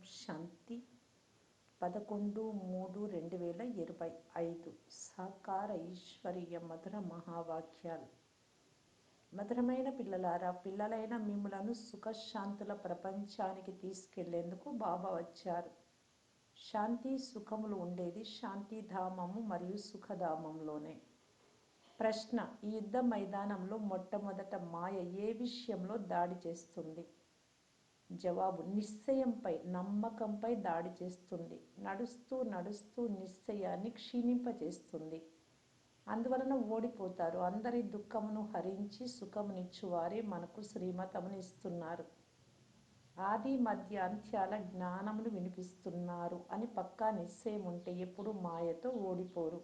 శాంతి 11/3/2025 సాకార ఈశ్వరీయ మధుర మహావాక్యాలు. మధురమైన పిల్లలారా, పిల్లలైన మిమ్ములను సుఖశాంతుల ప్రపంచానికి తీసుకెళ్లేందుకు బాబా వచ్చారు. శాంతి సుఖములు ఉండేది శాంతిధామము మరియు సుఖధామంలోనే. ప్రశ్న: ఈ యుద్ధ మైదానంలో మొట్టమొదట మాయ ఏ విషయంలో దాడి చేస్తుంది? జవాబు: నిశ్చయంపై, నమ్మకంపై దాడి చేస్తుంది. నడుస్తూ నడుస్తూ నిశ్చయాన్ని క్షీణింపచేస్తుంది. అందువలన ఓడిపోతారు. అందరి దుఃఖమును హరించి సుఖమునిచ్చువారే మనకు శ్రీమతమును ఇస్తున్నారు. ఆది మధ్య అంత్యాల జ్ఞానమును వినిపిస్తున్నారు అని పక్కా నిశ్చయం ఉంటే ఎప్పుడు మాయతో ఓడిపోరు.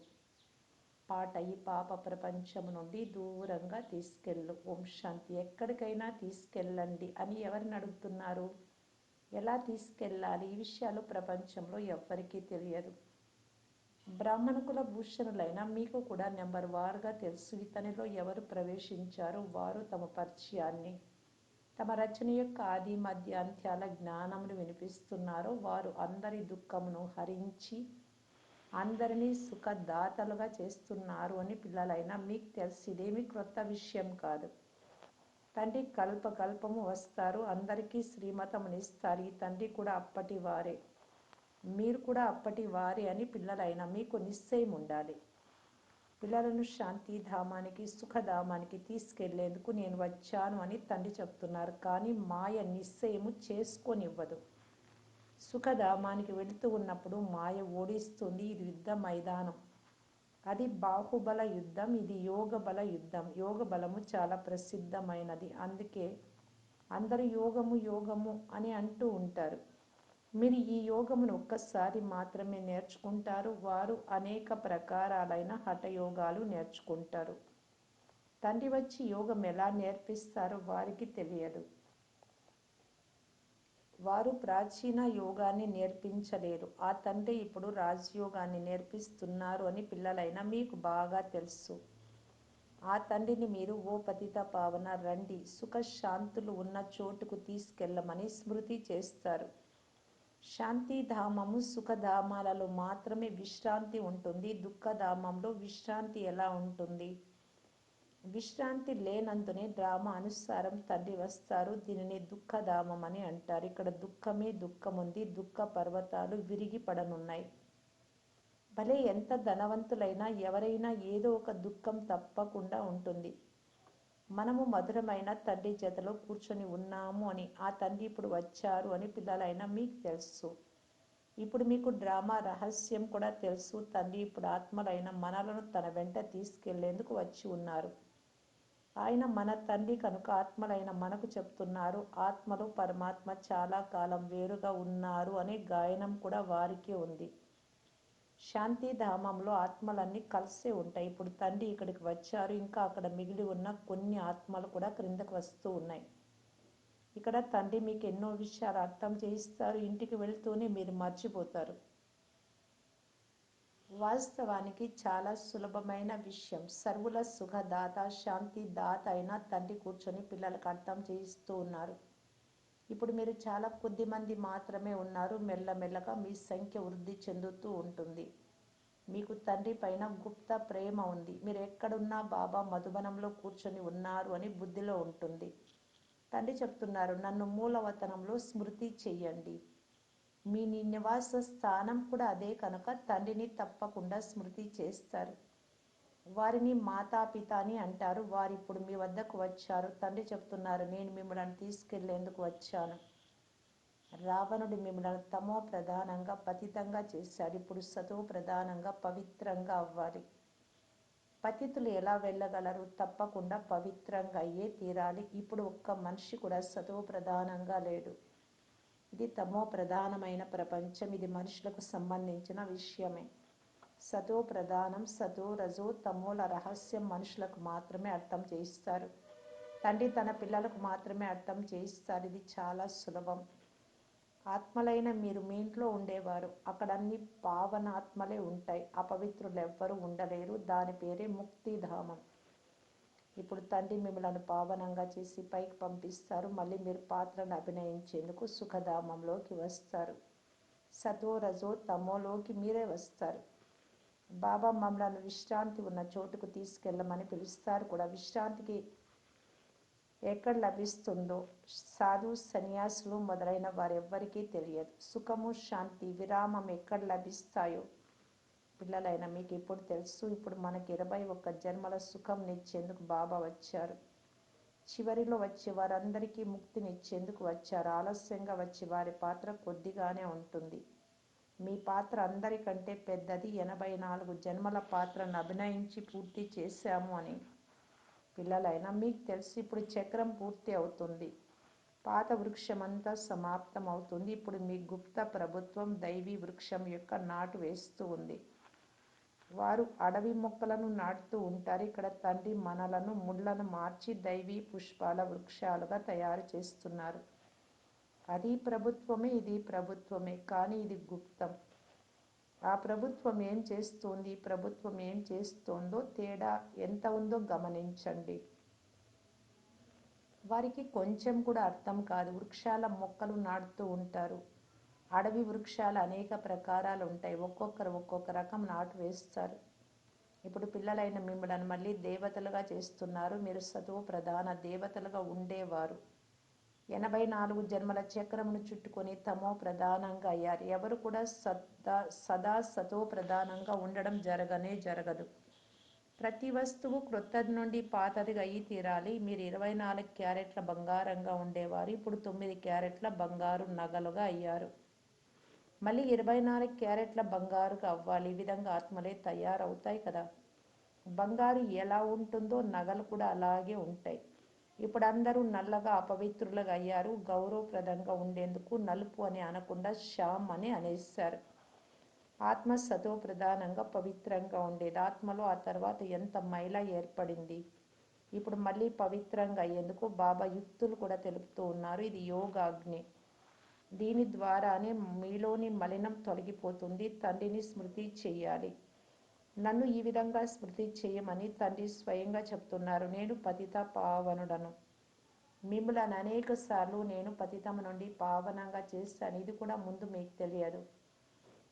పాట: ఈ పాప ప్రపంచము నుండి దూరంగా తీసుకెళ్ళు. ఓం శాంతి. ఎక్కడికైనా తీసుకెళ్ళండి అని ఎవరిని అడుగుతున్నారు? ఎలా తీసుకెళ్ళాలి? ఈ విషయాలు ప్రపంచంలో ఎవ్వరికీ తెలియదు. బ్రాహ్మణకుల భూషణులైన మీకు కూడా నెంబర్ వారుగా తెలుసు. ఇతనిలో ఎవరు ప్రవేశించారో వారు తమ పరిచయాన్ని, తమ రచన యొక్క ఆది మధ్య అంత్యాల జ్ఞానమును వినిపిస్తున్నారో వారు అందరి దుఃఖమును హరించి అందరినీ సుఖదాతలుగా చేస్తున్నారు అని పిల్లలైనా మీకు తెలుసు. ఇదేమి క్రొత్త విషయం కాదు. తండ్రి కల్పకల్పము వస్తారు, అందరికీ శ్రీమతమునిస్తారు. ఈ తండ్రి కూడా అప్పటి వారే, మీరు కూడా అప్పటి వారే అని పిల్లలైనా మీకు నిశ్చయం ఉండాలి. పిల్లలను శాంతిధామానికి సుఖధామానికి తీసుకెళ్లేందుకు నేను వచ్చాను అని తండ్రి చెప్తున్నారు. కానీ మాయ నిశ్చయము చేసుకోనివ్వదు. సుఖధామానికి వెళుతూ ఉన్నప్పుడు మాయ ఓడిస్తుంది. ఇది యుద్ధ మైదానం. అది బాహుబల యుద్ధం, ఇది యోగ బల యుద్ధం. యోగ బలము చాలా ప్రసిద్ధమైనది. అందుకే అందరూ యోగము యోగము అని అంటూ ఉంటారు. మీరు ఈ యోగమును ఒక్కసారి మాత్రమే నేర్చుకుంటారు. వారు అనేక ప్రకారాలైన హఠయోగాలు నేర్చుకుంటారు. తండ్రి వచ్చి యోగం ఎలా నేర్పిస్తారో వారికి తెలియదు. వారు ప్రాచీన యోగాన్ని నేర్పించలేరు. ఆ తండ్రి ఇప్పుడు రాజయోగాన్ని నేర్పిస్తున్నారు అని పిల్లలైనా మీకు బాగా తెలుసు. ఆ తండ్రిని మీరు ఓ పతిత పావన రండి, సుఖశాంతులు ఉన్న చోటుకు తీసుకెళ్ళమని స్మృతి చేస్తారు. శాంతిధామము సుఖధామాలలో మాత్రమే విశ్రాంతి ఉంటుంది. దుఃఖధామంలో విశ్రాంతి ఎలా ఉంటుంది? విశ్రాంతి లేనందునే డ్రామా అనుసారం తండ్రి వస్తారు. దీనిని దుఃఖధామం అని అంటారు. ఇక్కడ దుఃఖమే దుఃఖముంది. దుఃఖ పర్వతాలు విరిగి పడనున్నాయి. భలే ఎంత ధనవంతులైనా ఎవరైనా ఏదో ఒక దుఃఖం తప్పకుండా ఉంటుంది. మనము మధురమైన తండ్రి జతలో కూర్చొని ఉన్నాము అని, ఆ తండ్రి ఇప్పుడు వచ్చారు అని పిల్లలైనా మీకు తెలుసు. ఇప్పుడు మీకు డ్రామా రహస్యం కూడా తెలుసు. తండ్రి ఇప్పుడు ఆత్మలైన మనలను తన వెంట తీసుకెళ్లేందుకు వచ్చి ఉన్నారు. ఆయన మన తండ్రి కనుక ఆత్మలైన మనకు చెప్తున్నారు, ఆత్మలు పరమాత్మ చాలా కాలం వేరుగా ఉన్నారు అనే గాయనం కూడా వారికే ఉంది. శాంతిధామంలో ఆత్మలన్నీ కలిసే ఉంటాయి. ఇప్పుడు తండ్రి ఇక్కడికి వచ్చారు. ఇంకా అక్కడ మిగిలి ఉన్న కొన్ని ఆత్మలు కూడా క్రిందకు వస్తూ ఉన్నాయి. ఇక్కడ తండ్రి మీకు ఎన్నో విషయాలు అర్థం చేయిస్తారు. ఇంటికి వెళ్తూనే మీరు మర్చిపోతారు. వాస్తవానికి చాలా సులభమైన విషయం. సర్వుల సుఖదాత, శాంతి దాత అయిన తండ్రి కూర్చొని పిల్లలకు అర్థం చేయిస్తూ ఉన్నారు. ఇప్పుడు మీరు చాలా కొద్ది మంది మాత్రమే ఉన్నారు. మెల్లమెల్లగా మీ సంఖ్య వృద్ధి చెందుతూ ఉంటుంది. మీకు తండ్రి పైన గుప్త ప్రేమ ఉంది. మీరు ఎక్కడున్నా బాబా మధుబనంలో కూర్చొని ఉన్నారు అని బుద్ధిలో ఉంటుంది. తండ్రి చెప్తున్నారు, నన్ను మూలవతనంలో స్మృతి చెయ్యండి. మీ నివాస స్థానం కూడా అదే కనుక తండ్రిని తప్పకుండా స్మృతి చేస్తారు. వారిని మాతాపిత అని అంటారు. వారు ఇప్పుడు మీ వద్దకు వచ్చారు. తండ్రి చెప్తున్నారు, నేను మిమ్మల్ని తీసుకెళ్లేందుకు వచ్చాను. రావణుడు మిమ్మల్ని తమో ప్రధానంగా పతితంగా చేశాడు. ఇప్పుడు సతో ప్రధానంగా పవిత్రంగా అవ్వాలి. పతితులు ఎలా వెళ్ళగలరు? తప్పకుండా పవిత్రంగా అయ్యే తీరాలి. ఇప్పుడు ఒక్క మనిషి కూడా సతో ప్రధానంగా లేడు. ఇది తమో ప్రధానమైన ప్రపంచం. ఇది మనుషులకు సంబంధించిన విషయమే. సతో ప్రధానం, సతో రజో తమోల రహస్యం మనుషులకు మాత్రమే అర్థం చేయిస్తారు. తండ్రి తన పిల్లలకు మాత్రమే అర్థం చేయిస్తారు. ఇది చాలా సులభం. ఆత్మలైన మీరు మీ ఇంట్లో ఉండేవారు. అక్కడ అన్ని పావనాత్మలే ఉంటాయి. అపవిత్రులు ఎవ్వరూ ఉండలేరు. దాని పేరే ముక్తిధామం. ఇప్పుడు తండ్రి మిమ్మల్ని పావనంగా చేసి పైకి పంపిస్తారు. మళ్ళీ మీరు పాత్రను అభినయించేందుకు సుఖధామంలోకి వస్తారు. సతో రజో తమోలోకి మీరే వస్తారు. బాబా మమ్మలను విశ్రాంతి ఉన్న చోటుకు తీసుకెళ్ళమని పిలుస్తారు కూడా. విశ్రాంతికి ఎక్కడ లభిస్తుందో సాధు సన్యాసులు మొదలైన వారెవ్వరికీ తెలియదు. సుఖము, శాంతి, విరామం ఎక్కడ లభిస్తాయో పిల్లలైన మీకు ఇప్పుడు తెలుసు. ఇప్పుడు మనకి 21 జన్మల సుఖంనిచ్చేందుకు బాబా వచ్చారు. చివరిలో వచ్చే వారందరికీ ముక్తినిచ్చేందుకు వచ్చారు. ఆలస్యంగా వచ్చే వారి పాత్ర కొద్దిగానే ఉంటుంది. మీ పాత్ర అందరికంటే పెద్దది. 84 జన్మల పాత్రను అభినయించి పూర్తి చేశాము అని పిల్లలైనా మీకు తెలుసు. ఇప్పుడు చక్రం పూర్తి అవుతుంది. పాత వృక్షమంతా సమాప్తం అవుతుంది. ఇప్పుడు మీ గుప్త ప్రభుత్వం దైవీ వృక్షం యొక్క నాటు వేస్తూ ఉంది. వారు అడవి మొక్కలను నాటుతూ ఉంటారు. ఇక్కడ తండ్రి మనలను ముళ్లను మార్చి దైవీ పుష్పాల వృక్షాలుగా తయారు చేస్తున్నారు. అది ప్రభుత్వమే, ఇది ప్రభుత్వమే, కానీ ఇది గుప్తం. ఆ ప్రభుత్వం ఏం చేస్తోంది, ఈ ప్రభుత్వం ఏం చేస్తోందో తేడా ఎంత ఉందో గమనించండి. వారికి కొంచెం కూడా అర్థం కాదు. వృక్షాల మొక్కలు నాటుతూ ఉంటారు. అడవి వృక్షాలు అనేక ప్రకారాలు ఉంటాయి. ఒక్కొక్కరు ఒక్కొక్క రకం నాటు వేస్తారు. ఇప్పుడు పిల్లలైన మిమ్మల్ని మళ్ళీ దేవతలుగా చేస్తున్నారు. మీరు సతో ప్రధాన దేవతలుగా ఉండేవారు. 84 జన్మల చక్రమును చుట్టుకొని తమో ప్రధానంగా అయ్యారు. ఎవరు కూడా సదా సతో ప్రధానంగా ఉండడం జరగదు. ప్రతి వస్తువు క్రొత్తది నుండి పాతదిగా అయి తీరాలి. మీరు 24 క్యారెట్ల బంగారంగా ఉండేవారు. ఇప్పుడు 9 క్యారెట్ల బంగారు నగలుగా అయ్యారు. మళ్ళీ 24 క్యారెట్ల బంగారుగా అవ్వాలి. ఈ విధంగా ఆత్మలే తయారవుతాయి కదా. బంగారు ఎలా ఉంటుందో నగలు కూడా అలాగే ఉంటాయి. ఇప్పుడు అందరూ నల్లగా అపవిత్రులుగా అయ్యారు. గౌరవప్రదంగా ఉండేందుకు నలుపు అని అనకుండా శ్యామ్ అని అనేశారు. ఆత్మ సతో ప్రధానంగా పవిత్రంగా ఉండేది. ఆత్మలో ఆ తర్వాత ఎంత మైల ఏర్పడింది. ఇప్పుడు మళ్ళీ పవిత్రంగా అయ్యేందుకు బాబా యుక్తులు కూడా తెలుపుతూ ఉన్నారు. ఇది యోగాగ్ని. దీని ద్వారానే మీలోని మలినం తొలగిపోతుంది. తండ్రిని స్మృతి చెయ్యాలి. నన్ను ఈ విధంగా స్మృతి చేయమని తండ్రి స్వయంగా చెప్తున్నారు. నేను పతిత పావనుడను. మిమ్మల్ని అనేక సార్లు నేను పతితము నుండి పావనంగా చేశాను. ఇది కూడా ముందు మీకు తెలియదు.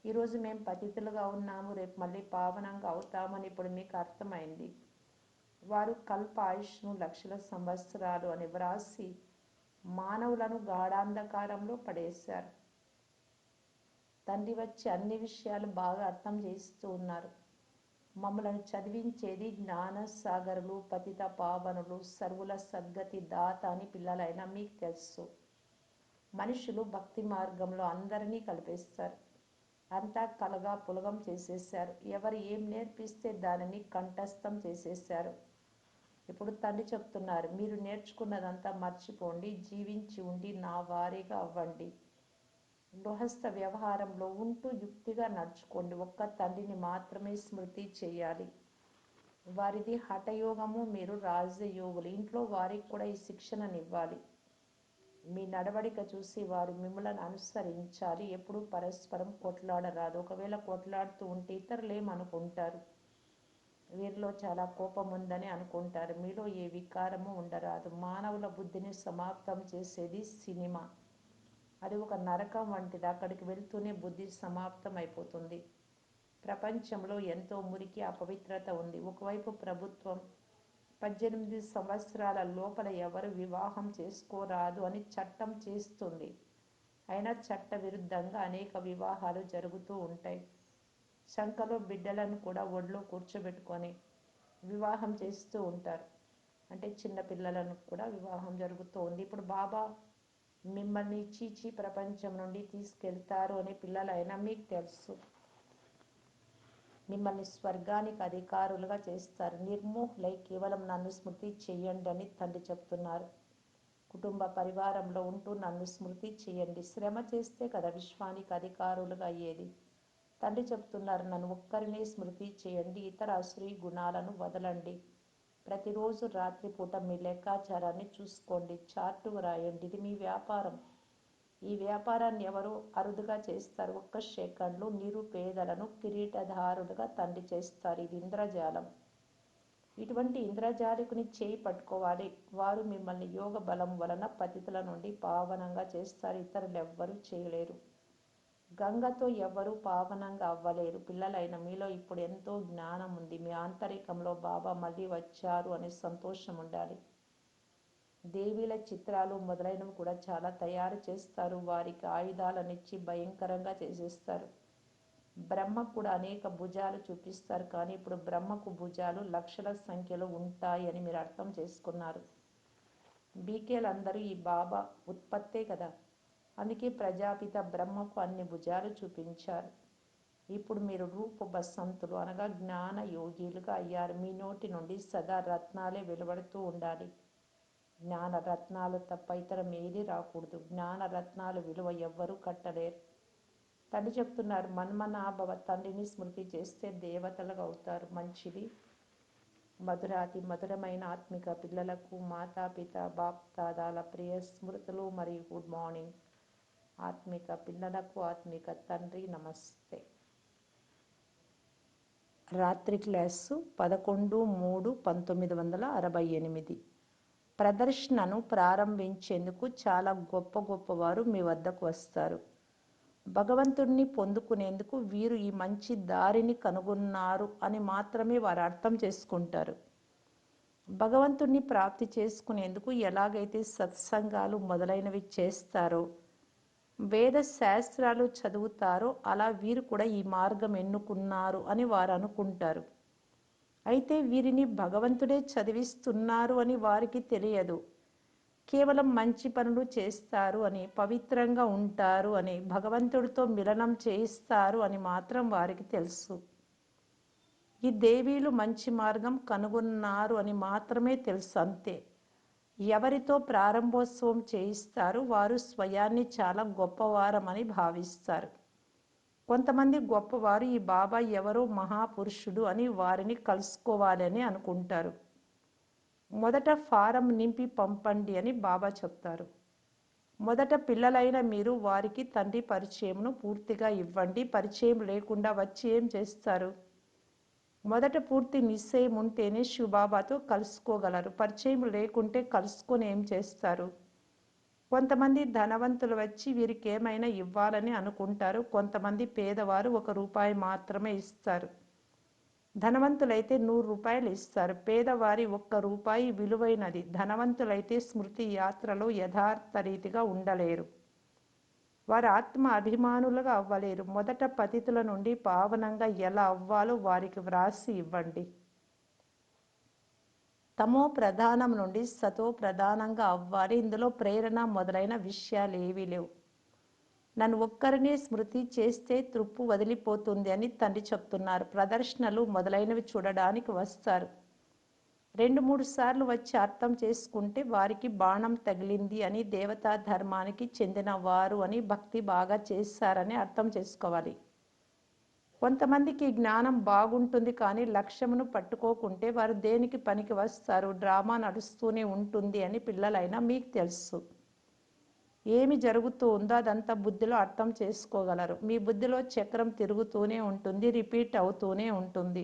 ఈరోజు మేము పతితులుగా ఉన్నాము, రేపు మళ్ళీ పావనంగా అవుతామని ఇప్పుడు మీకు అర్థమైంది. వారు కల్ప ఆయుష్ను లక్షల సంవత్సరాలు అని వ్రాసి మానవులను గాఢాంధకారంలో పడేశారు. తండ్రి వచ్చి అన్ని విషయాలు బాగా అర్థం చేస్తూ ఉన్నారు. మమ్మలను చదివించేది జ్ఞాన సాగరులు, పతిత పావనులు, సర్వుల సద్గతి దాత అని పిల్లలైనా మీకు తెలుసు. మనుషులు భక్తి మార్గంలో అందరినీ కలిపేస్తారు. అంతా కలగా పులగం చేసేశారు. ఎవరు ఏం నేర్పిస్తే దానిని కంఠస్థం చేసేశారు. ఇప్పుడు తండ్రి చెప్తున్నారు, మీరు నేర్చుకున్నదంతా మర్చిపోండి, జీవించి ఉండి నా వారీగా అవ్వండి. గృహస్థ వ్యవహారంలో ఉంటూ యుక్తిగా నడుచుకోండి. ఒక్క తండ్రిని మాత్రమే స్మృతి చేయాలి. వారిది హఠయోగము, మీరు రాజయోగులు. ఇంట్లో వారికి కూడా ఈ శిక్షణనివ్వాలి. మీ నడవడిక చూసి వారు మిమ్మల్ని అనుసరించాలి. ఎప్పుడూ పరస్పరం కొట్లాడరాదు. ఒకవేళ కొట్లాడుతూ ఉంటే ఇతరులు ఏమనుకుంటారు, వీరిలో చాలా కోపం ఉందని అనుకుంటారు. మీలో ఏ వికారము ఉండరాదు. మానవుల బుద్ధిని సమాప్తం చేసేది సినిమా. అది ఒక నరకం వంటిది. అక్కడికి వెళ్తూనే బుద్ధి సమాప్తం అయిపోతుంది. ప్రపంచంలో ఎంతో మురికి, అపవిత్రత ఉంది. ఒకవైపు ప్రభుత్వం 18 సంవత్సరాల లోపల ఎవరు వివాహం చేసుకోరాదు అని చట్టం చేస్తుంది. అయినా చట్ట విరుద్ధంగా అనేక వివాహాలు జరుగుతూ ఉంటాయి. శంకలో బిడ్డలను కూడా ఒళ్ళో కూర్చోబెట్టుకొని వివాహం చేస్తూ ఉంటారు. అంటే చిన్న పిల్లలను కూడా వివాహం జరుగుతూ ఉంది. ఇప్పుడు బాబా మిమ్మల్ని చీచి ప్రపంచం నుండి తీసుకెళ్తారు అని పిల్లలైనా మీకు తెలుసు. మిమ్మల్ని స్వర్గానికి అధికారులుగా చేస్తారు. నిర్మోహులై కేవలం నన్ను స్మృతి చెయ్యండి అని తండ్రి చెప్తున్నారు. కుటుంబ పరివారంలో ఉంటూ నన్ను స్మృతి చేయండి. శ్రమ చేస్తే కదా విశ్వానికి అధికారులుగా అయ్యేది. తండ్రి చెప్తున్నారు, నన్ను ఒక్కరినే స్మృతి చేయండి, ఇతర అసురీ గుణాలను వదలండి. ప్రతిరోజు రాత్రిపూట మీ లెక్కాచారాన్ని చూసుకోండి, చార్టు రాయండి. ఇది మీ వ్యాపారం. ఈ వ్యాపారాన్ని ఎవరో అరుదుగా చేస్తారు. ఒక్క సెకండ్లో నిరుపేదలను కిరీటధారులుగా తండ్రి చేస్తారు. ఇది ఇంద్రజాలం. ఇటువంటి ఇంద్రజాలికుని చేయి పట్టుకోవాలి. వారు మిమ్మల్ని యోగ బలం వలన పతితుల నుండి పావనంగా చేస్తారు. ఇతరులెవ్వరూ చేయలేరు. గంగతో ఎవ్వరూ పావనంగా అవ్వలేరు. పిల్లలైన మీలో ఇప్పుడు ఎంతో జ్ఞానం ఉంది. మీ ఆంతరికంలో బాబా మళ్ళీ వచ్చారు అనే సంతోషం ఉండాలి. దేవీల చిత్రాలు మొదలైనవి కూడా చాలా తయారు చేస్తారు. వారికి ఆయుధాలనిచ్చి భయంకరంగా చేసేస్తారు. బ్రహ్మ కూడా అనేక భుజాలు చూపిస్తారు. కానీ ఇప్పుడు బ్రహ్మకు భుజాలు లక్షల సంఖ్యలో ఉంటాయి అని మీరు అర్థం చేసుకున్నారు. బీకేలందరూ ఈ బాబా ఉత్పత్తే కదా. అందుకే ప్రజాపిత బ్రహ్మకు అన్ని భుజాలు చూపించారు. ఇప్పుడు మీరు రూప బసంతులు అనగా జ్ఞాన యోగిలుగా అయ్యారు. మీ నోటి నుండి సదా రత్నాలే వెలువడుతూ ఉండాలి. జ్ఞాన రత్నాలు తప్ప ఇతరం ఏదీ రాకూడదు. జ్ఞాన రత్నాలు విలువ ఎవ్వరూ కట్టలేరు. తండ్రి చెప్తున్నారు, మన్మనాభవ, తండ్రిని స్మృతి చేస్తే దేవతలుగా అవుతారు. మంచిది. మధురాతి మధురమైన ఆత్మిక పిల్లలకు మాతాపిత బాప్దాదాల ప్రియ స్మృతులు మరియు గుడ్ మార్నింగ్. ఆత్మిక పిల్లలకు ఆత్మిక తండ్రి నమస్తే. రాత్రి క్లాసు 11/3/1968. ప్రదర్శనను ప్రారంభించేందుకు చాలా గొప్ప గొప్పవారు మీ వద్దకు వస్తారు. భగవంతుడిని పొందుకునేందుకు వీరు ఈ మంచి దారిని కనుగొన్నారు అని మాత్రమే వారు అర్థం చేసుకుంటారు. భగవంతుడిని ప్రాప్తి చేసుకునేందుకు ఎలాగైతే సత్సంగాలు మొదలైనవి చేస్తారో, వేద శాస్త్రాలు చదువుతారో అలా వీరు కూడా ఈ మార్గం ఎన్నుకున్నారు అని వారు అనుకుంటారు. అయితే వీరిని భగవంతుడే చదివిస్తున్నారు అని వారికి తెలియదు. కేవలం మంచి పనులు చేస్తారు అని, పవిత్రంగా ఉంటారు అని, భగవంతుడితో మిలనం చేయిస్తారు అని మాత్రం వారికి తెలుసు. ఈ దేవీలు మంచి మార్గం కనుగొన్నారు అని మాత్రమే తెలుసు, అంతే. ఎవరితో ప్రారంభోత్సవం చేయిస్తారు వారు స్వయాన్ని చాలా గొప్పవారమని భావిస్తారు. కొంతమంది గొప్పవారు ఈ బాబా ఎవరో మహాపురుషుడు అని వారిని కలుసుకోవాలని అనుకుంటారు. మొదట ఫారం నింపి పంపండి అని బాబా చెప్తారు. మొదట పిల్లలైన మీరు వారికి తండ్రి పరిచయంను పూర్తిగా ఇవ్వండి. పరిచయం లేకుండా వచ్చి ఏం చేస్తారు? మొదట పూర్తి నిశ్చయం ఉంటేనే శివబాబాతో కలుసుకోగలరు. పరిచయం లేకుంటే కలుసుకొని ఏం చేస్తారు? కొంతమంది ధనవంతులు వచ్చి వీరికి ఏమైనా ఇవ్వాలని అనుకుంటారు. కొంతమంది పేదవారు ₹1 మాత్రమే ఇస్తారు. ధనవంతులైతే ₹100 ఇస్తారు. పేదవారి ₹1 విలువైనది. ధనవంతులైతే స్మృతి యాత్రలో యథార్థ రీతిగా ఉండలేరు. వారు ఆత్మ అభిమానులుగా అవ్వలేరు. మొదట పతితుల నుండి పావనంగా ఎలా అవ్వాలో వారికి వ్రాసి ఇవ్వండి. తమో ప్రధానం నుండి సతో ప్రధానంగా అవ్వాలి. ఇందులో ప్రేరణ మొదలైన విషయాలు ఏవీ లేవు. నన్ను ఒక్కరినే స్మృతి చేస్తే తృప్పు వదిలిపోతుంది అని తండ్రి చెప్తున్నారు. ప్రదర్శనలు మొదలైనవి చూడడానికి వస్తారు. 2-3 సార్లు వచ్చి అర్థం చేసుకుంటే వారికి బాణం తగిలింది అని, దేవతా ధర్మానికి చెందిన వారు అని, భక్తి బాగా చేశారని అర్థం చేసుకోవాలి. కొంతమందికి జ్ఞానం బాగుంటుంది కానీ లక్ష్యమును పట్టుకోకుంటే వారు దేనికి పనికి వస్తారు? డ్రామా నడుస్తూనే ఉంటుంది అని పిల్లలైనా మీకు తెలుసు. ఏమి జరుగుతూ ఉందో అదంతా బుద్ధిలో అర్థం చేసుకోగలరు. మీ బుద్ధిలో చక్రం తిరుగుతూనే ఉంటుంది, రిపీట్ అవుతూనే ఉంటుంది.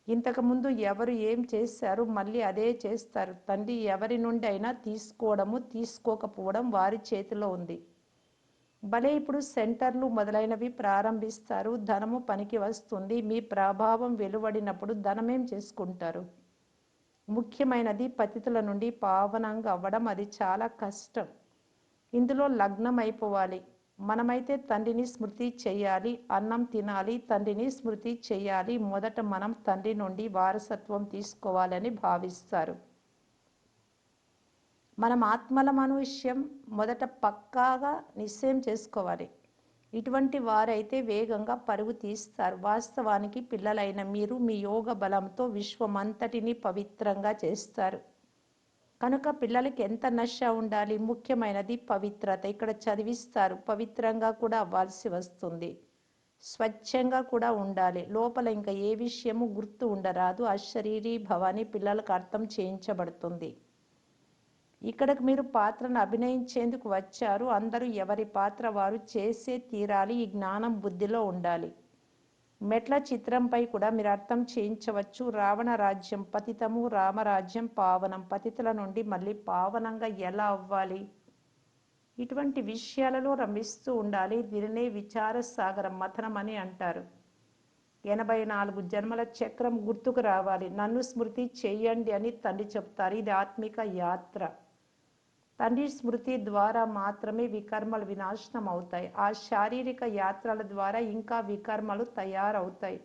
ఇంతకుముందు ఎవరు ఏం చేశారు మళ్ళీ అదే చేస్తారు. తండ్రి ఎవరి నుండి అయినా తీసుకోవడము, తీసుకోకపోవడం వారి చేతిలో ఉంది. భలే ఇప్పుడు సెంటర్లు మొదలైనవి ప్రారంభిస్తారు. ధనము పనికి వస్తుంది. మీ ప్రభావం వెలువడినప్పుడు ధనమేం చేసుకుంటారు? ముఖ్యమైనది పతితుల నుండి పావనంగా అవ్వడం. అది చాలా కష్టం. ఇందులో లగ్నం అయిపోవాలి. మనమైతే తండ్రిని స్మృతి చేయాలి, అన్నం తినాలి, తండ్రిని స్మృతి చేయాలి. మొదట మనం తండ్రి నుండి వారసత్వం తీసుకోవాలని భావిస్తారు. మనం ఆత్మలమను విషయం మొదట పక్కాగా నిశ్చయం చేసుకోవాలి. ఇటువంటి వారైతే వేగంగా పరుగు తీస్తారు. వాస్తవానికి పిల్లలైన మీరు మీ యోగ బలంతో విశ్వమంతటిని పవిత్రంగా చేస్తారు. కనుక పిల్లలకి ఎంత నశ ఉండాలి? ముఖ్యమైనది పవిత్రత. ఇక్కడ చదివిస్తారు. పవిత్రంగా కూడా అవ్వాల్సి వస్తుంది. స్వచ్ఛంగా కూడా ఉండాలి. లోపల ఇంకా ఏ విషయము గుర్తు ఉండరాదు. అశరీరీ భవాని పిల్లలకు అర్థం చేయించబడుతుంది. ఇక్కడికి మీరు పాత్రను అభినయించేందుకు వచ్చారు. అందరూ ఎవరి పాత్ర వారు చేసే తీరాలి. ఈ జ్ఞానం బుద్ధిలో ఉండాలి. మెట్ల చిత్రంపై కూడా మీరు అర్థం చేయించవచ్చు. రావణ రాజ్యం పతితము, రామరాజ్యం పావనం. పతితుల నుండి మళ్ళీ పావనంగా ఎలా అవ్వాలి, ఇటువంటి విషయాలలో రమిస్తూ ఉండాలి. దీనినే విచార సాగర మథనం అని అంటారు. 84 జన్మల చక్రం గుర్తుకు రావాలి. నన్ను స్మృతి చెయ్యండి అని తండ్రి చెప్తారు. ఇది ఆత్మిక యాత్ర. తండ్రి స్మృతి ద్వారా మాత్రమే వికర్మలు వినాశనం అవుతాయి. ఆ శారీరక యాత్రల ద్వారా ఇంకా వికర్మలు తయారవుతాయి.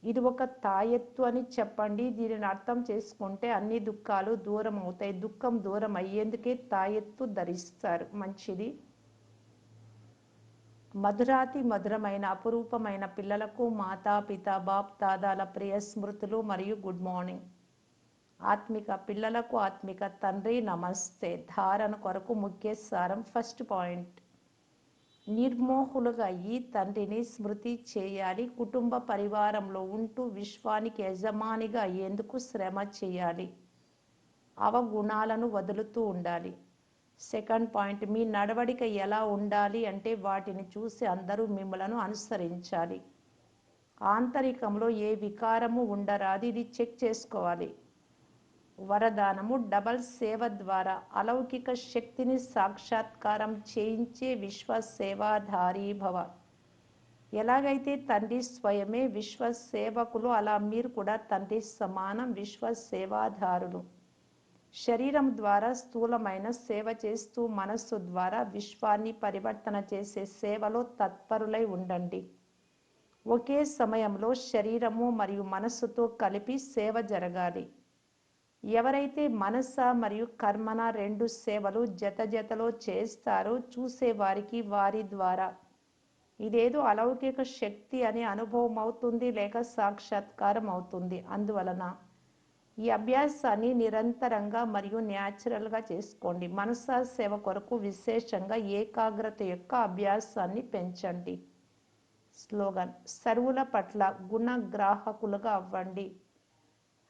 ఇది ఒక తాయెత్తు అని చెప్పండి. దీనిని అర్థం చేసుకుంటే అన్ని దుఃఖాలు దూరం అవుతాయి. దుఃఖం దూరం అయ్యేందుకే తాయెత్తు ధరిస్తారు. మంచిది. మధురాతి మధురమైన అపురూపమైన పిల్లలకు మాతాపిత బాప్ దాదాల ప్రియ స్మృతులు మరియు గుడ్ మార్నింగ్. ఆత్మిక పిల్లలకు ఆత్మిక తండ్రి నమస్తే. ధారణ కొరకు ముఖ్య సారం. ఫస్ట్ పాయింట్, నిర్మోహులుగా ఈ తండ్రిని స్మృతి చేయాలి. కుటుంబ పరివారంలో ఉంటూ విశ్వానికి యజమానిగా అయ్యేందుకు శ్రమ చేయాలి. అవగుణాలను వదులుతూ ఉండాలి. సెకండ్ పాయింట్, మీ నడవడిక ఎలా ఉండాలి అంటే వాటిని చూసి అందరూ మిమ్మలను అనుసరించాలి. ఆంతరికంలో ఏ వికారము ఉండరాదు. ఇది చెక్ చేసుకోవాలి. వరదానము, డబల్ సేవ ద్వారా అలౌకిక శక్తిని సాక్షాత్కారం చేయించే విశ్వ సేవాధారీ భవ. ఎలాగైతే తండ్రి స్వయమే విశ్వ సేవకులు, అలా మీరు కూడా తండ్రి సమానం విశ్వ సేవాధారులు. శరీరం ద్వారా స్థూలమైన సేవ చేస్తూ మనస్సు ద్వారా విశ్వాన్ని పరివర్తన చేసే సేవలో తత్పరులై ఉండండి. ఒకే సమయంలో శరీరము మరియు మనస్సుతో కలిపి సేవ జరగాలి. ఎవరైతే మనస మరియు కర్మన రెండు సేవలు జతలో చేస్తారో చూసేవారికి వారి ద్వారా ఇదేదో అలౌకిక శక్తి అనే అనుభవం అవుతుంది, లేక సాక్షాత్కారం అవుతుంది. అందువలన ఈ అభ్యాసాన్ని నిరంతరంగా మరియు న్యాచురల్గా చేసుకోండి. మనస సేవ కొరకు విశేషంగా ఏకాగ్రత యొక్క అభ్యాసాన్ని పెంచండి. స్లోగన్, సర్వుల పట్ల గుణగ్రాహకులుగా అవ్వండి.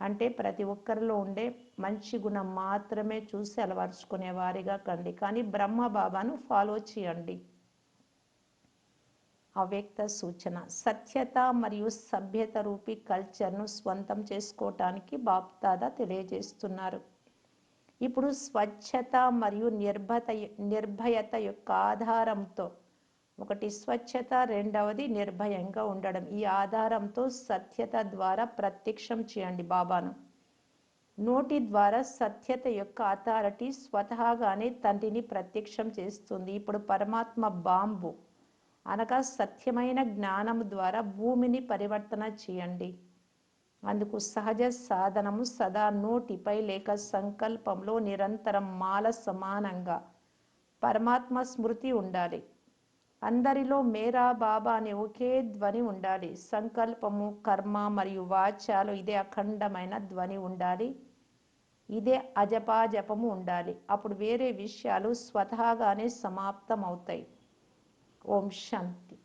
అంటే ప్రతి ఒక్కరిలో ఉండే మంచి గుణం మాత్రమే చూసి అలవర్చుకునే వారిగా కండి. కానీ బ్రహ్మ బాబాను ఫాలో చేయండి. అవ్యక్త సూచన, సత్యత మరియు సభ్యత రూపీ కల్చర్ను స్వంతం చేసుకోవటానికి బాప్దాదా తెలియజేస్తున్నారు. ఇప్పుడు స్వచ్ఛత మరియు నిర్భయత యొక్క ఆధారంతో, ఒకటి స్వచ్ఛత, రెండవది నిర్భయంగా ఉండడం. ఈ ఆధారంతో సత్యత ద్వారా ప్రత్యక్షం చేయండి బాబాను. నోటి ద్వారా సత్యత యొక్క అథారిటీ స్వతహాగానే తండ్రిని ప్రత్యక్షం చేస్తుంది. ఇప్పుడు పరమాత్మ బాంబు అనగా సత్యమైన జ్ఞానం ద్వారా భూమిని పరివర్తన చేయండి. అందుకు సహజ సాధనము సదా నోటిపై లేక సంకల్పంలో నిరంతరం మాల సమానంగా పరమాత్మ స్మృతి ఉండాలి. అందరిలో మేరా బాబా అనే ఒకే ధ్వని ఉండాలి. సంకల్పము, కర్మ మరియు వాచాలు ఇదే అఖండమైన ధ్వని ఉండాలి. ఇదే అజపాజపము ఉండాలి. అప్పుడు వేరే విషయాలు స్వతహాగానే సమాప్తం అవుతాయి. ఓం శాంతి.